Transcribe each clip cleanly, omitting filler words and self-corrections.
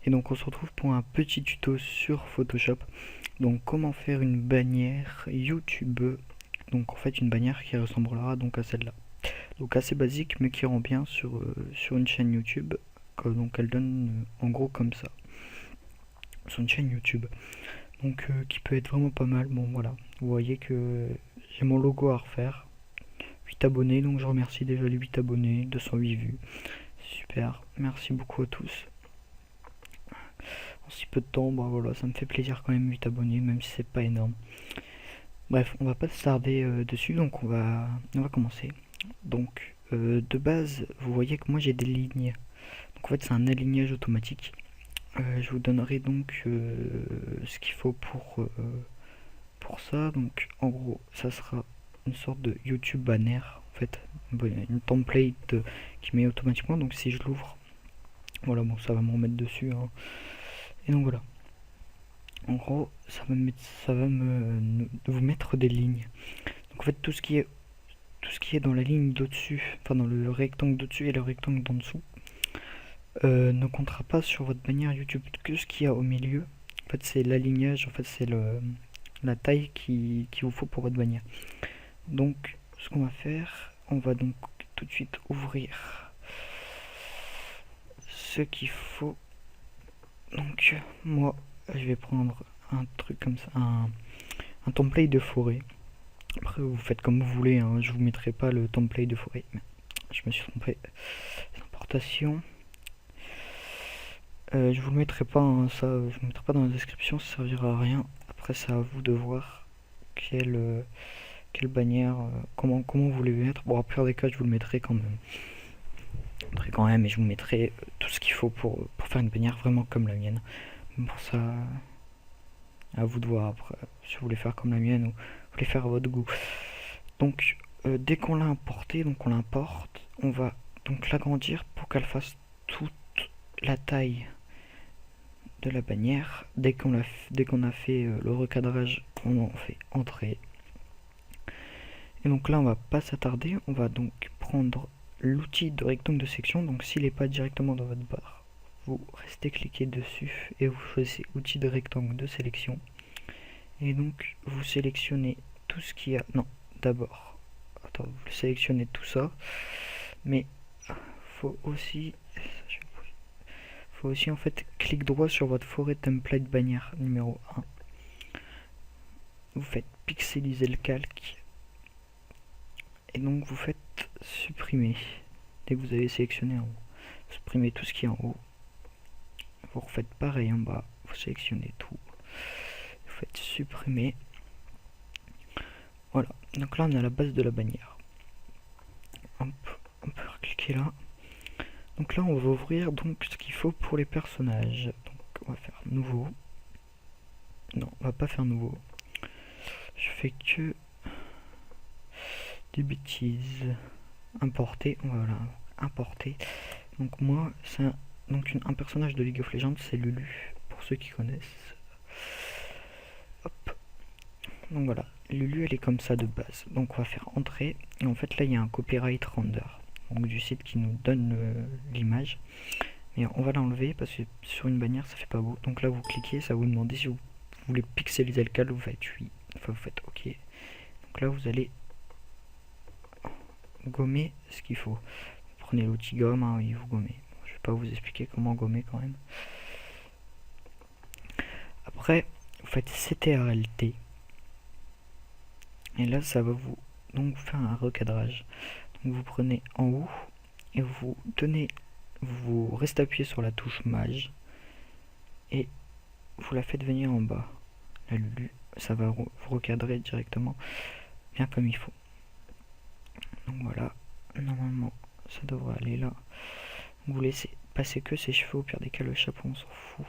Et donc on se retrouve pour un petit tuto sur Photoshop. Donc comment faire une bannière YouTube. Donc en fait une bannière qui ressemblera donc à celle-là. Donc assez basique mais qui rend bien sur une chaîne YouTube. Donc elle donne en gros comme ça. Sur une chaîne YouTube. Donc qui peut être vraiment pas mal. Bon voilà. Vous voyez que j'ai mon logo à refaire. 8 abonnés, donc je remercie déjà les 8 abonnés, 208 vues. Super, merci beaucoup à tous. En si peu de temps, bah voilà, ça me fait plaisir quand même 8 abonnés, même si c'est pas énorme. Bref, on va pas se tarder dessus, donc on va commencer. Donc de base, vous voyez que moi j'ai des lignes. Donc en fait c'est un alignage automatique. Je vous donnerai donc ce qu'il faut pour ça. Donc en gros, ça sera une sorte de YouTube banner, en fait, une template qui met automatiquement. Donc si je l'ouvre, voilà, bon, ça va me remettre dessus, hein. Et donc voilà. En gros, ça va vous mettre des lignes. Donc en fait, tout ce qui est dans la ligne d'au-dessus, enfin dans le rectangle d'au-dessus et le rectangle d'en dessous, ne comptera pas sur votre bannière YouTube. Que ce qu'il y a au milieu, en fait, c'est l'alignage, en fait, c'est la taille qu'il vous faut pour votre bannière. Donc, ce qu'on va faire, on va donc tout de suite ouvrir ce qu'il faut. Donc, moi, je vais prendre un truc comme ça, un template de forêt. Après, vous faites comme vous voulez, hein. Je vous mettrai pas le template de forêt. Je me suis trompé. Importation. Je vous le mettrai pas, hein, ça, je vous mettrai pas dans la description, ça servira à rien. Après, c'est à vous de voir quelle bannière, comment vous voulez mettre. Bon, à pire des cas, je vous le mettrai quand même. Et je vous mettrai tout ce qu'il faut pour faire une bannière vraiment comme la mienne. Pour ça, à vous de voir après, si vous voulez faire comme la mienne ou vous voulez faire à votre goût. Donc, dès qu'on l'a importé, donc on l'importe, on va donc l'agrandir pour qu'elle fasse toute la taille de la bannière. Dès qu'on a fait le recadrage, on en fait entrer. Et donc là, on va pas s'attarder, on va donc prendre l'outil de rectangle de section. Donc s'il n'est pas directement dans votre barre, vous restez cliqué dessus et vous choisissez outil de rectangle de sélection. Et donc vous sélectionnez tout ce qu'il y a. Non, d'abord, attends, vous sélectionnez tout ça, mais faut aussi en fait clic droit sur votre forêt template bannière numéro 1. Vous faites pixeliser le calque et donc vous faites supprimer. Dès que vous avez sélectionné en haut, supprimez tout ce qui est en haut. Vous refaites pareil en bas, vous sélectionnez tout, vous faites supprimer. Voilà, donc là on a la base de la bannière. On peut cliquer là. Donc là on va ouvrir donc ce qu'il faut pour les personnages. Donc on va faire nouveau. Non, on va pas faire nouveau. Je fais que des bêtises. Importer, voilà, importer. Donc moi c'est un personnage de League of Legends, c'est Lulu, pour ceux qui connaissent. Hop. Donc voilà, Lulu elle est comme ça de base. Donc on va faire entrer. Et en fait là il y a un copyright render. Donc du site qui nous donne l'image. Mais on va l'enlever parce que sur une bannière ça fait pas beau. Donc là vous cliquez, ça vous demande si vous voulez pixeliser le calque, vous faites oui. Enfin vous faites ok. Donc là vous allez gommer ce qu'il faut. Vous prenez l'outil gomme, hein, et vous gommez. Bon, je vais pas vous expliquer comment gommer quand même. Après vous faites CTRLT. Et là ça va vous donc faire un recadrage. Donc vous prenez en haut et vous restez appuyé sur la touche mage et vous la faites venir en bas. La Lulu, ça va vous recadrer directement bien comme il faut. Donc voilà, normalement ça devrait aller là. Vous laissez passer que ses cheveux, au pire des cas le chapeau on s'en fout.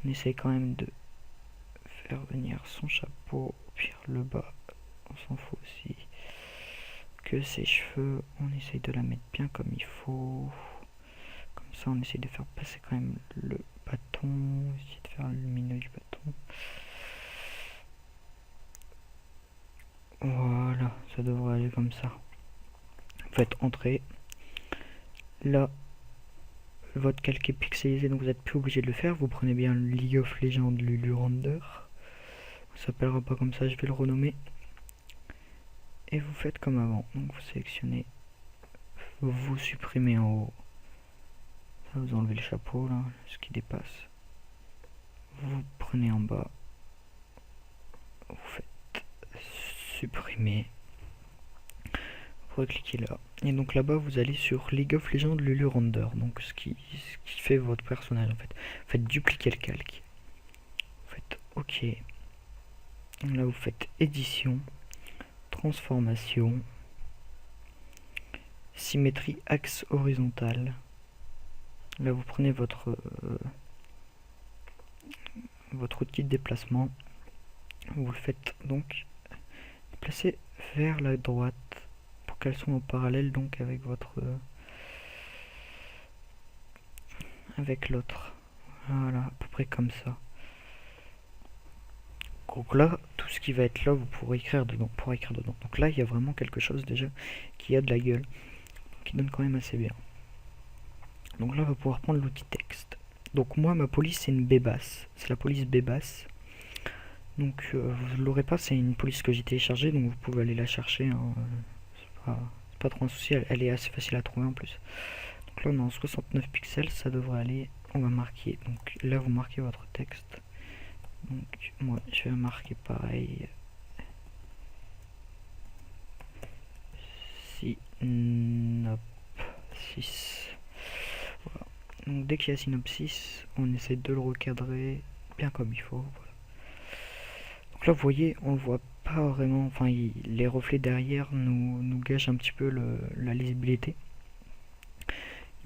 On essaye quand même de faire venir son chapeau, au pire le bas on s'en fout aussi. Que ses cheveux, on essaye de la mettre bien comme il faut. Comme ça on essaye de faire passer quand même le bâton, essayer de faire le lumineux du bâton. Voilà, ça devrait aller comme ça. Vous faites entrer. Là, votre calque est pixelisé, donc vous n'êtes plus obligé de le faire. Vous prenez bien le League of Legends Lulu Render. Ça s'appellera pas comme ça, je vais le renommer. Et vous faites comme avant. Donc vous sélectionnez, vous supprimez en haut. Ça, vous enlevez le chapeau là, ce qui dépasse. Vous prenez en bas. Vous faites supprimer. Vous cliquez là. Et donc là-bas, vous allez sur League of Legends Lulu Render. Donc ce qui fait votre personnage en fait. Vous faites dupliquer le calque. Vous faites OK. Là, vous faites édition, transformation, symétrie axe horizontal. Là, vous prenez votre outil de déplacement. Vous le faites donc déplacer vers la droite pour qu'elles soient en parallèle donc avec votre avec l'autre. Voilà, à peu près comme ça. Donc là, tout ce qui va être là, vous pourrez écrire dedans. Donc là, il y a vraiment quelque chose déjà qui a de la gueule, qui donne quand même assez bien. Donc là, on va pouvoir prendre l'outil texte. Donc moi, ma police, c'est une Bébasse. C'est la police Bébasse. Donc vous ne l'aurez pas, c'est une police que j'ai téléchargée, donc vous pouvez aller la chercher. Hein. C'est pas trop un souci, elle est assez facile à trouver en plus. Donc là, on est en 69 pixels, ça devrait aller. On va marquer. Donc là, vous marquez votre texte. Donc moi je vais marquer pareil. Synopsis. Voilà. Donc dès qu'il y a synopsis, on essaie de le recadrer bien comme il faut. Voilà. Donc là vous voyez, on le voit pas vraiment. Enfin les reflets derrière nous gâchent un petit peu la lisibilité.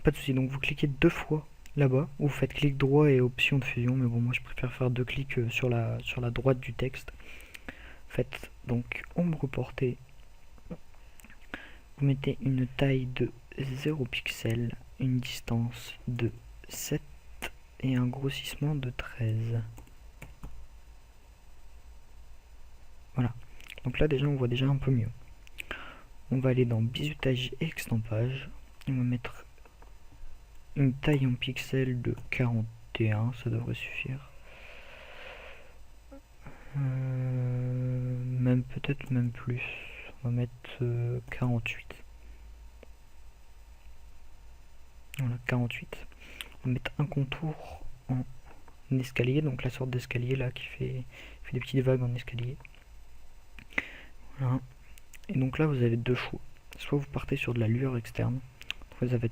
Pas de souci. Donc vous cliquez 2 fois là-bas, vous faites clic droit et option de fusion, mais bon moi je préfère faire 2 clics sur la droite du texte. Faites donc ombre portée, vous mettez une taille de 0 pixels, une distance de 7 et un grossissement de 13. Voilà, donc là déjà on voit déjà un peu mieux. On va aller dans bizutage et extampage, on va mettre une taille en pixels de 41, ça devrait suffire. Même peut-être même plus. On va mettre 48. Voilà, 48. On va mettre un contour en escalier, donc la sorte d'escalier là qui fait des petites vagues en escalier. Voilà. Et donc là vous avez 2 choix. Soit vous partez sur de la lueur externe. Donc ça va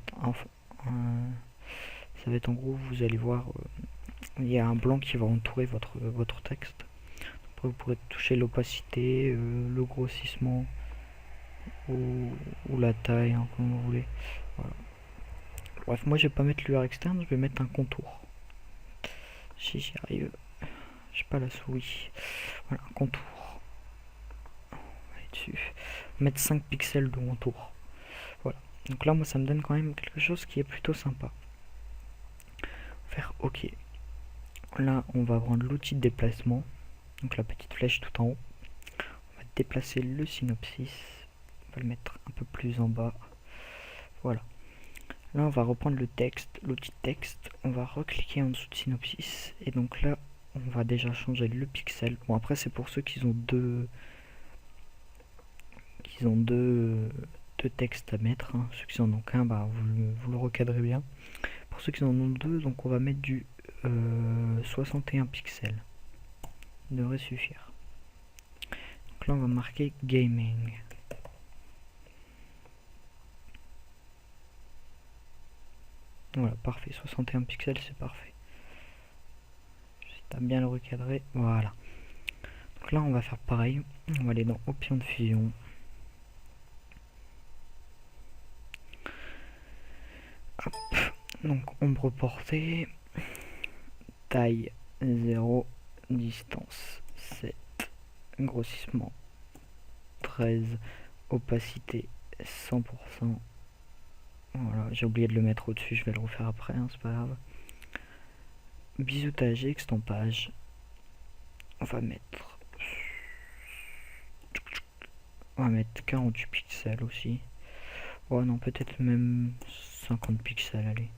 être en gros, vous allez voir, il y a un blanc qui va entourer votre texte. Après vous pourrez toucher l'opacité, le grossissement ou la taille, hein, comme vous voulez. Voilà. Bref, moi je vais pas mettre lueur externe, je vais mettre un contour. Si j'y arrive, j'ai pas la souris. Voilà, un contour. On va aller dessus. On va mettre 5 pixels de contour. Voilà. Donc là, moi ça me donne quand même quelque chose qui est plutôt sympa. Faire OK. Là, on va prendre l'outil de déplacement. Donc la petite flèche tout en haut. On va déplacer le synopsis. On va le mettre un peu plus en bas. Voilà. Là, on va reprendre le texte, l'outil texte. On va recliquer en dessous de synopsis. Et donc là, on va déjà changer le pixel. Bon, après, c'est pour ceux qui ont deux textes à mettre. Hein. Ceux qui en ont qu'un, bah, vous le recadrez bien. Pour ceux qui en ont 2, donc on va mettre du 61 pixels. Il devrait suffire. Donc là, on va marquer gaming. Voilà, parfait. 61 pixels, c'est parfait. Juste à bien le recadrer. Voilà. Donc là, on va faire pareil. On va aller dans option de fusion. Hop. Donc, ombre portée. Taille 0. Distance 7. Grossissement 13. Opacité 100%. Voilà, j'ai oublié de le mettre au-dessus, je vais le refaire après, hein, c'est pas grave. Bizutage et extampage. On va mettre 48 pixels aussi. Ouais, non, peut-être même 50 pixels, allez.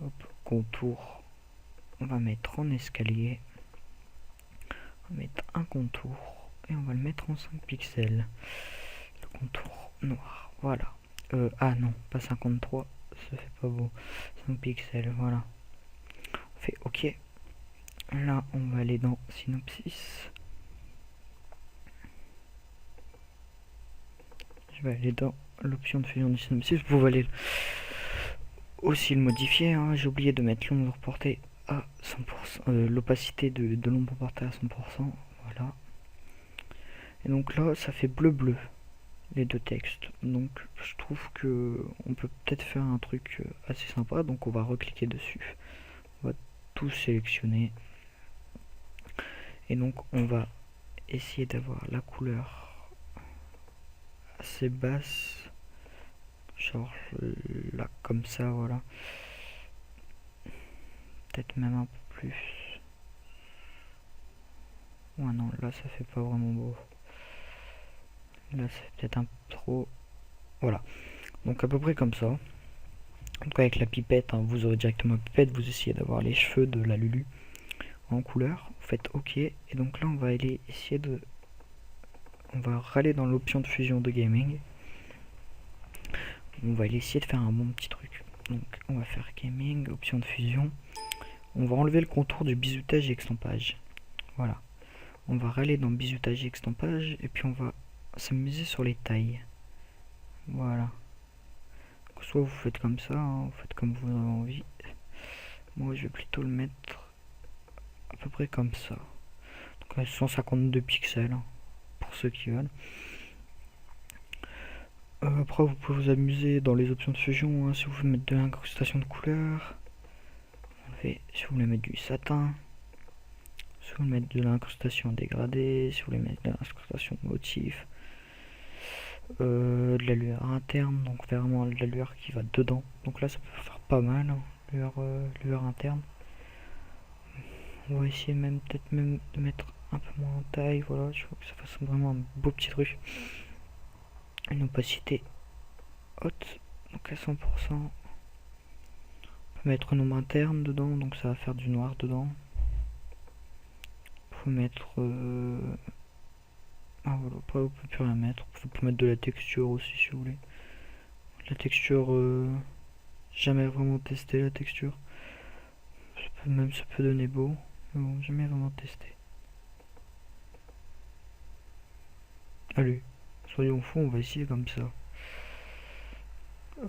Hop, contour. On va mettre en escalier. On va mettre un contour. Et on va le mettre en 5 pixels. Le contour noir. Voilà. Ah non, pas 53. Ça fait pas beau. 5 pixels, voilà. On fait OK. Là, on va aller dans Synopsis. Je vais aller dans l'option de fusion du Synopsis. Vous pouvez aller aussi le modifier. Hein. J'ai oublié de mettre l'ombre portée à 100%. L'opacité de l'ombre portée à 100%. Voilà. Et donc là, ça fait bleu-bleu. Les deux textes. Donc je trouve que on peut peut-être faire un truc assez sympa. Donc on va recliquer dessus. On va tout sélectionner. Et donc on va essayer d'avoir la couleur assez basse. Genre là comme ça, voilà. Peut-être même un peu plus. Ouais non, là ça fait pas vraiment beau. Là c'est peut-être un peu trop. Voilà. Donc à peu près comme ça. Donc avec la pipette, hein, vous aurez directement la pipette, vous essayez d'avoir les cheveux de la Lulu en couleur, vous faites OK, et donc là on va aller essayer de... On va râler dans l'option de fusion de gaming. On va aller essayer de faire un bon petit truc. Donc on va faire gaming, option de fusion. On va enlever le contour du biseautage et extampage. Voilà. On va râler dans biseautage et extampage, et puis on va s'amuser sur les tailles. Voilà. Soit vous faites comme ça, hein, vous faites comme vous avez envie. Moi je vais plutôt le mettre à peu près comme ça. Donc à 152 pixels, hein, pour ceux qui veulent. Après vous pouvez vous amuser dans les options de fusion, hein, si vous voulez mettre de l'incrustation de couleurs. Si vous voulez mettre du satin. Si vous voulez mettre de l'incrustation dégradée, si vous voulez mettre de l'incrustation de motif. De la lueur interne, donc vraiment de la lueur qui va dedans. Donc là ça peut faire pas mal, hein, lueur interne. On va essayer même peut-être même de mettre un peu moins en taille, voilà, je vois que ça fasse vraiment un beau petit truc. Une opacité haute, donc à 100%. On peut mettre un nombre interne dedans, donc ça va faire du noir dedans. On peut mettre... Ah voilà, après on peut plus rien mettre. On peut mettre de la texture aussi si vous voulez. La texture... Jamais vraiment testé la texture. Ça peut donner beau. Mais bon, jamais vraiment testé. Allez, soyons fous, on va essayer comme ça.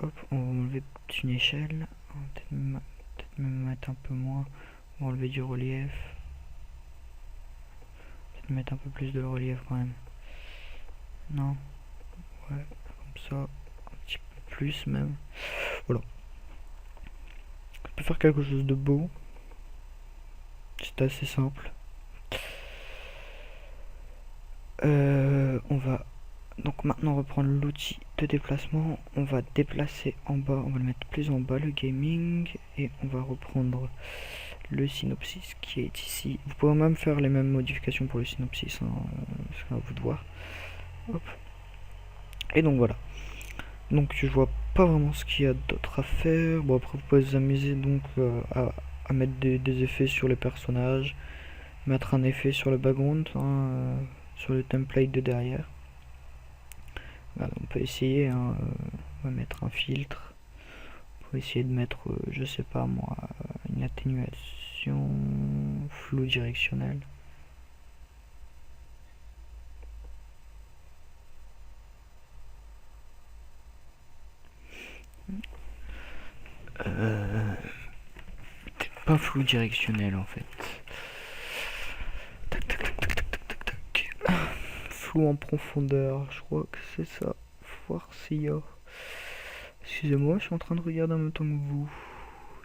Hop, on va enlever une échelle. On va peut-être même mettre un peu moins. On va enlever du relief. Peut-être mettre un peu plus de relief quand même. Non. Ouais, comme ça. Un petit peu plus même. Voilà. On peut faire quelque chose de beau. C'est assez simple. On va donc maintenant reprendre l'outil de déplacement. On va déplacer en bas, on va le mettre plus en bas le gaming, et on va reprendre le synopsis qui est ici. Vous pouvez même faire les mêmes modifications pour le synopsis, hein, c'est à vous de voir. Hop. Et donc voilà. Donc je vois pas vraiment ce qu'il y a d'autre à faire. Bon, après vous pouvez vous amuser donc à mettre des effets sur les personnages, mettre un effet sur le background, hein, sur le template de derrière. Voilà, on peut essayer, hein, on va mettre un filtre. On peut essayer de mettre, je sais pas moi, une atténuation, flou directionnel. Pas flou directionnel en fait. Tac tac tac tac tac tac tac tac. Flou en profondeur, je crois que c'est ça. Faut voir s'il y a. Excusez-moi, je suis en train de regarder en même temps que vous.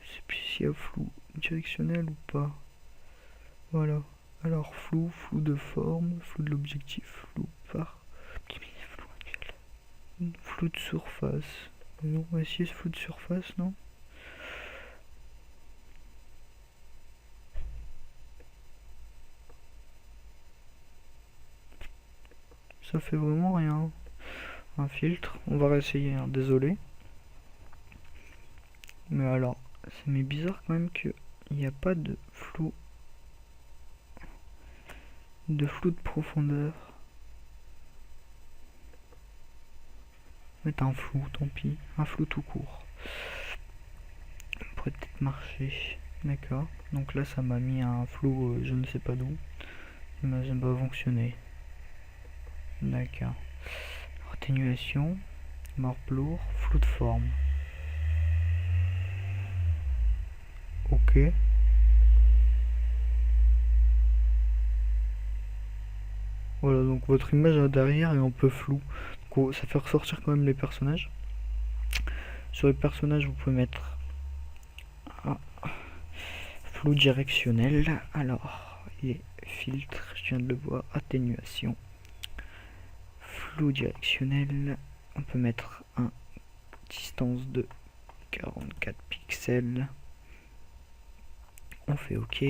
Je sais plus s'il y a flou directionnel ou pas. Voilà. Alors flou, flou de forme, flou de l'objectif, flou par. Flou de surface. On va essayer ce flou de surface, non? Ça fait vraiment rien. Un filtre, on va réessayer, hein, désolé. Mais alors, mais bizarre quand même qu'il n'y a pas de flou de profondeur. Mettre un flou, tant pis, un flou tout court. Ça pourrait peut-être marcher. D'accord. Donc là ça m'a mis un flou je ne sais pas d'où. Mais ça va fonctionner. D'accord. Atténuation, morph lourd, flou de forme. Ok. Voilà, donc votre image derrière est un peu floue. Donc, ça fait ressortir quand même les personnages. Sur les personnages, vous pouvez mettre un flou directionnel. Alors, et filtre, je viens de le voir, atténuation, flou directionnel. On peut mettre un distance de 44 pixels. On fait OK.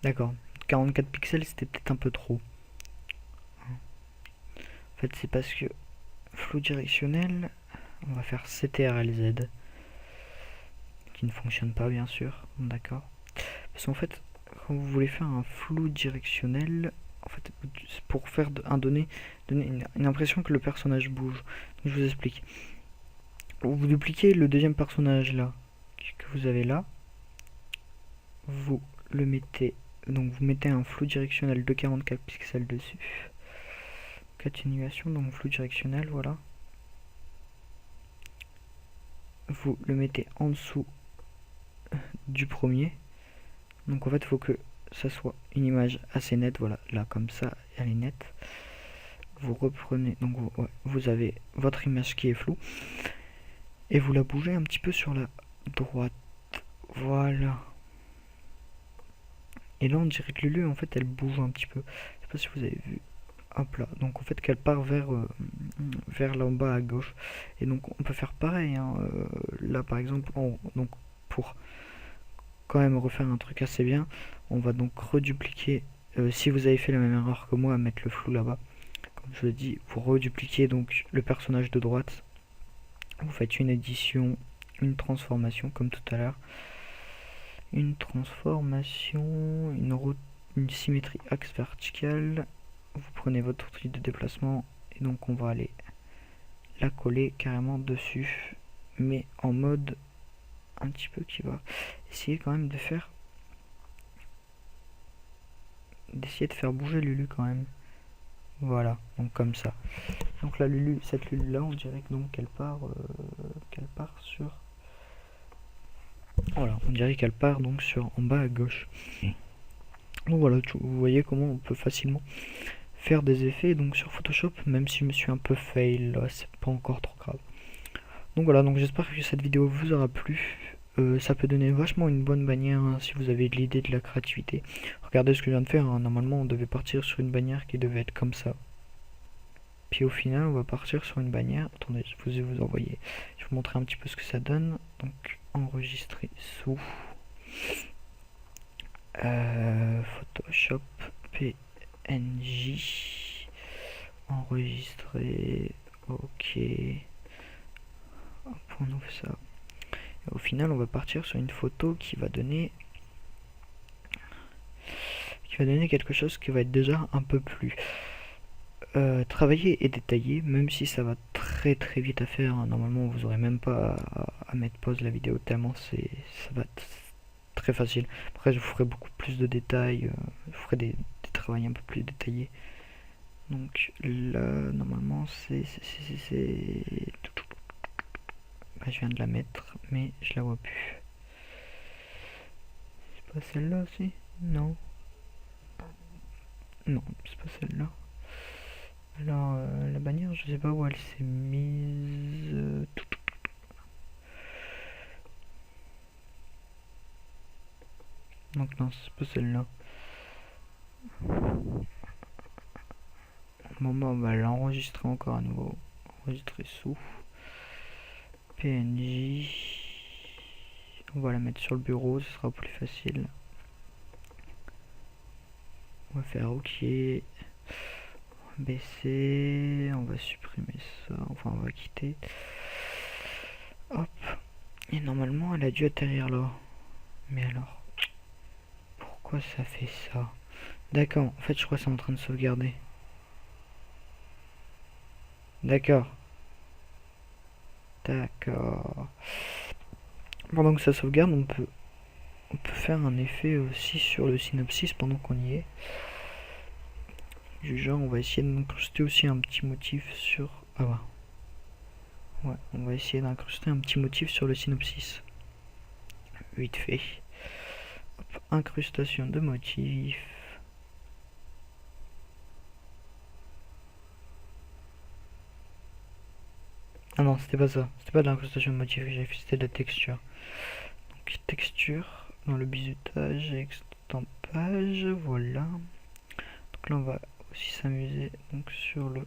D'accord. 44 pixels, c'était peut-être un peu trop. En fait, c'est parce que flou directionnel, on va faire CTRLZ, qui ne fonctionne pas, bien sûr. D'accord. Parce qu'en fait, quand vous voulez faire un flou directionnel, en fait, pour faire donner une impression que le personnage bouge. Donc, je vous explique. Vous dupliquez le deuxième personnage là, que vous avez là. Vous le mettez, donc vous mettez un flou directionnel de 44 pixels dessus. Atténuation, donc flou directionnel, voilà. Vous le mettez en dessous du premier. Donc en fait, il faut que ça soit une image assez nette, voilà, là comme ça, elle est nette. Vous reprenez, donc vous avez votre image qui est floue et vous la bougez un petit peu sur la droite, voilà. Et là on dirait que Lulu en fait elle bouge un petit peu, je sais pas si vous avez vu. Hop là, donc en fait qu'elle part vers là en bas à gauche. Et donc on peut faire pareil, hein. Là par exemple, donc pour quand même refaire un truc assez bien, on va donc redupliquer, si vous avez fait la même erreur que moi à mettre le flou là-bas, comme je le dis, vous redupliquez donc le personnage de droite, vous faites une édition, une transformation comme tout à l'heure, une transformation, une symétrie axe vertical. Vous prenez votre outil de déplacement et donc on va aller la coller carrément dessus, mais en mode un petit peu qui va essayer quand même d'essayer de faire bouger Lulu quand même. Voilà, donc comme ça. Donc là Lulu, cette Lulu là, on dirait que donc qu'elle part sur, voilà, on dirait qu'elle part donc sur en bas à gauche. Donc voilà, vous voyez comment on peut facilement faire des effets donc sur Photoshop, même si je me suis un peu fail là, c'est pas encore trop grave. Donc voilà, donc j'espère que cette vidéo vous aura plu. Ça peut donner vachement une bonne bannière hein, si vous avez de l'idée, de la créativité. Regardez ce que je viens de faire, hein. Normalement on devait partir sur une bannière qui devait être comme ça. Puis au final on va partir sur une bannière, attendez, je vais vous envoyer, je vais vous montrer un petit peu ce que ça donne. Donc enregistrer sous Photoshop PNJ, enregistrer, ok, hop, on ouvre ça. Et au final on va partir sur une photo qui va donner quelque chose qui va être déjà un peu plus travaillé et détaillé, même si ça va très très vite à faire, hein. Normalement vous aurez même pas à mettre pause la vidéo tellement ça va être très facile. Après je vous ferai beaucoup plus de détails, je vous ferai des travaux un peu plus détaillés. Donc là normalement bah, je viens de la mettre mais je la vois plus. C'est pas celle-là aussi? Non. Non, c'est pas celle-là. Alors, la bannière, je sais pas où elle s'est mise. Donc non, c'est pas celle-là. Bon, bah, on va l'enregistrer encore à nouveau. Enregistrer sous PNJ. On va la mettre sur le bureau, ce sera plus facile. On va faire OK. baisser, on va supprimer ça, enfin on va quitter. Hop. Et normalement elle a dû atterrir là. Mais alors, pourquoi ça fait ça? D'accord, en fait je crois que c'est en train de sauvegarder. D'accord. D'accord. Pendant que ça sauvegarde, on peut faire un effet aussi sur le synopsis pendant qu'on y est. Du genre, on va essayer d'incruster aussi un petit motif sur... Ah bah. Ouais, on va essayer d'incruster un petit motif sur le synopsis. Vite fait. Hop, incrustation de motif. Ah non, c'était pas ça. C'était pas de l'incrustation de motif que j'avais fait, c'était de la texture. Donc texture dans le bizutage, extampage, voilà. Donc là on va aussi s'amuser donc sur le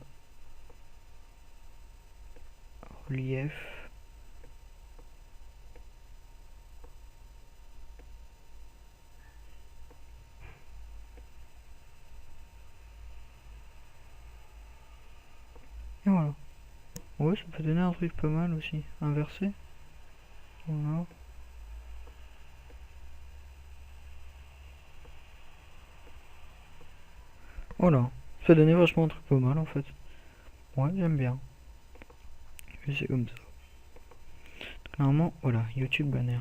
relief. Et voilà. Ouais, ça peut donner un truc pas mal aussi. Inversé. Voilà. Voilà. Ça donnait vachement un truc pas mal en fait. Ouais, j'aime bien. Et c'est comme ça. Donc, normalement, voilà, YouTube banner.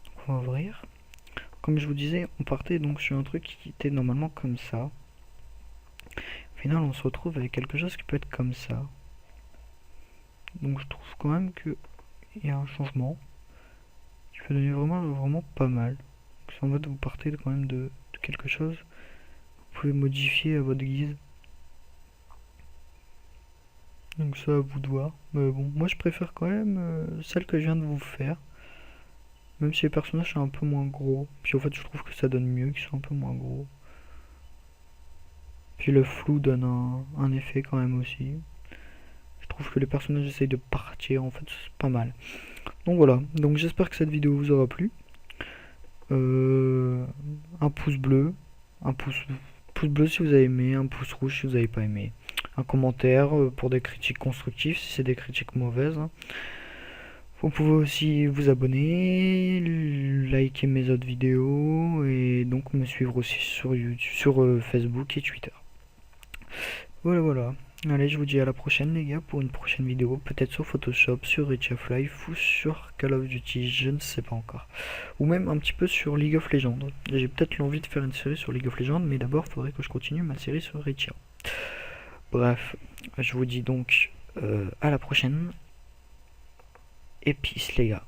Donc on va ouvrir. Comme je vous disais, on partait donc sur un truc qui était normalement comme ça. Au final, on se retrouve avec quelque chose qui peut être comme ça. Donc je trouve quand même que il y a un changement qui peut donner vraiment pas mal. Donc, en fait, vous partez quand même de quelque chose. Vous pouvez modifier à votre guise. Donc ça à vous de voir. Mais bon, moi je préfère quand même celle que je viens de vous faire. Même si les personnages sont un peu moins gros. Puis en fait je trouve que ça donne mieux qu'ils soient un peu moins gros. Puis le flou donne un effet quand même aussi. Je trouve que les personnages essayent de partir, en fait c'est pas mal. Donc voilà, donc j'espère que cette vidéo vous aura plu. Un pouce bleu, un pouce bleu si vous avez aimé, un pouce rouge si vous n'avez pas aimé. Un commentaire pour des critiques constructives si c'est des critiques mauvaises. Vous pouvez aussi vous abonner, liker mes autres vidéos et donc me suivre aussi sur YouTube, sur Facebook et Twitter. Voilà. Allez, je vous dis à la prochaine les gars pour une prochaine vidéo, peut-être sur Photoshop, sur Reach of Life ou sur Call of Duty, je ne sais pas encore. Ou même un petit peu sur League of Legends. J'ai peut-être l'envie de faire une série sur League of Legends, mais d'abord il faudrait que je continue ma série sur Reach. Bref, je vous dis donc à la prochaine. Et peace les gars.